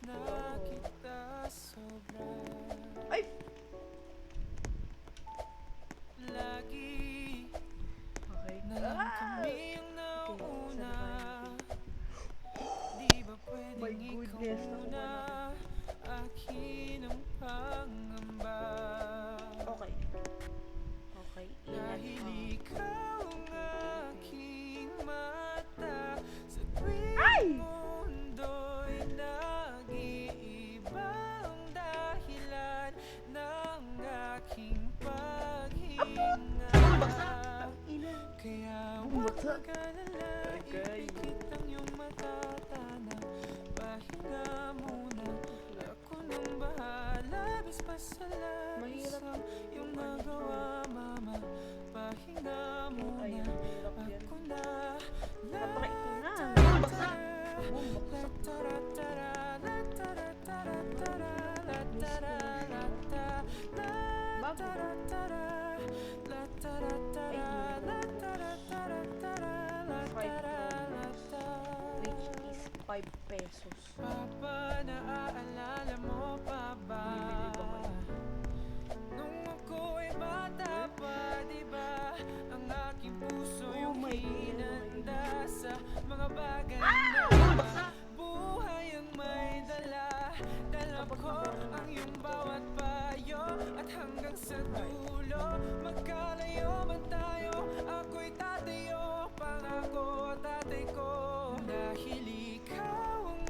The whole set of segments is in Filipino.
careful. Ay! Okay. Ah! Okay, my goodness, nakuha natin. Okay. Okay, ingat Ay! Bumagsak! Okay. Mahirap yung ay, mahirap yan. Napaka ito na. Bumagsak! Bumagsak! Which is 5 pesos. Papa, naaalala mo pa ba? Bibili ba kayo? Nung ako'y bata pa, di ba? Ang aking puso Oh yung my God. hinanda sa mga bagay Ah! na buhay ang may dala. Dala ko ang iyong bawat payo at hanggang sa dulo magkalayo man tayo, ako'y tatayo, pangako tatay ko. Dahil ikaw ang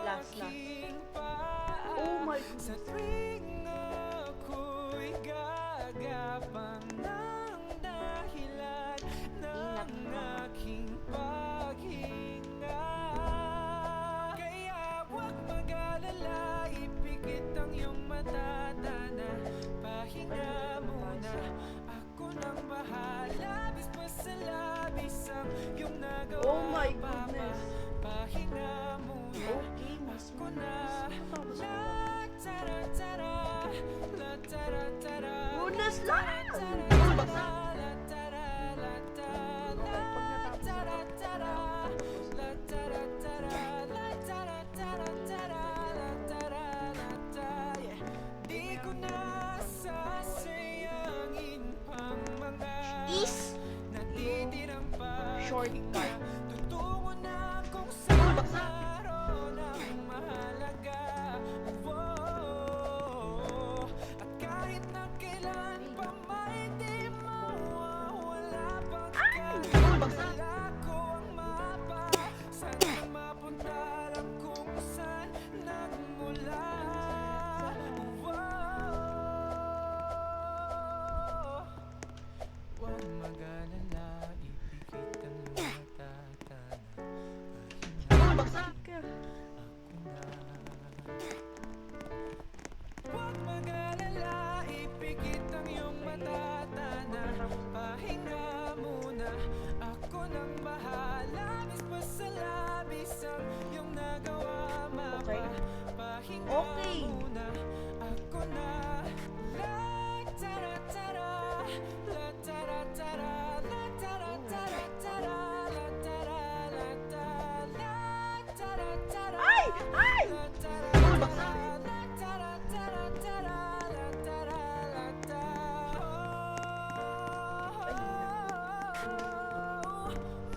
Last. aking paa. Oh my Sa goodness. tuwing ako'y gagapang ng dahilan ng aking paghinga. Kaya huwag mag-alala, ipikit ang iyong mata, Dana. Pahinga muna, ako nang bahala. Labis pa sa labis ang iyong nagawa, Oh my Papa. goodness. Pahinga muna, Okay, mas ako na. matapos ko. Goodness lang! Di ko na sasayangin pang mga Is natitirang shortcut. tutungo na kung saan naroon ang mahalaga. Whoa. At kahit na kailan pa may di mawawala pang dala ko ang mapa. Saan na mapunta, alam kung saan nagmula. Whoa. Huwag mag-alala, ipikit ang mata, Ka. huwag mag-alala, ipikit ang iyong mata, Tana. Pahinga muna, ako nang bahala. Labis pa sa labis ang iyong nagawa, Mapa. Okay. Pahinga Okay. muna, ako na. La tara tara, la tara tara, la tara tara tara, la tara la tara, la tara tara. Ay! Ay! La tara tara, la tara tara tara, la tara la tara.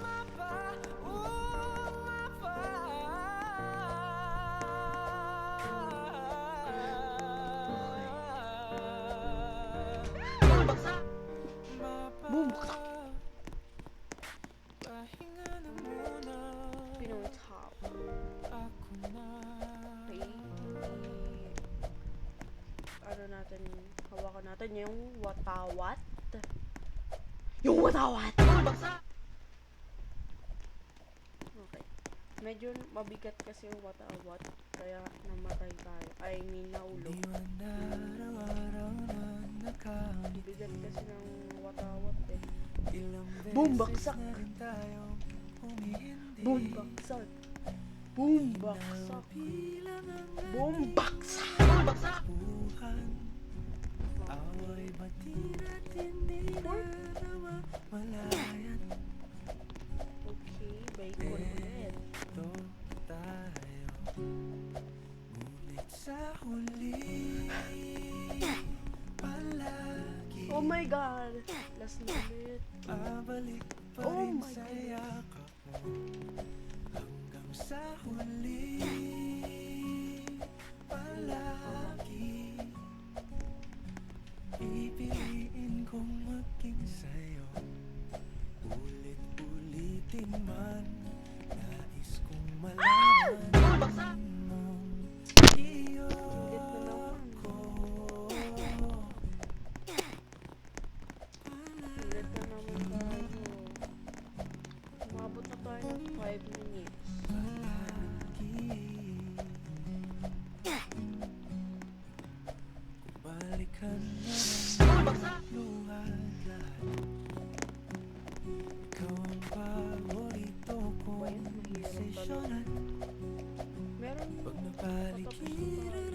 Mapa, mapa. Bumagsak. Pahinga na muna, Pinutap. ako na. Okay. Ano natin, hawakan natin yung watawat. Yung watawat! Okay. Medyo mabigat kasi yung watawat, kaya namatay tayo. I mean, naulog. Diwan na araw-araw na nakamit. Bigat kasi ng watawat eh. Ilang beses Bumagsak. na rin tayong humihindi. Bumagsak. Bumagsak. Bilang ang Bumagsak! buhan. Away ba't di natin dinadamamalayan? Okay, bacon ulit. Ito tayo. sa huli palagi Oh my god. Last na ulit. babalik pa Oh rin my sa God. yakap mo hanggang sa huli palagi pipiliin kong maging sa'yo ulit-ulitin man nais kong malaman mong iyo Ulit na naman. ko Ulit na naman tayo. Umabot na tayo ng 5 minutes. Balikan mo ang luhat lahat ikaw ang paborito Ba kong yun? Mahirap desisyonan Meron pag napaligiran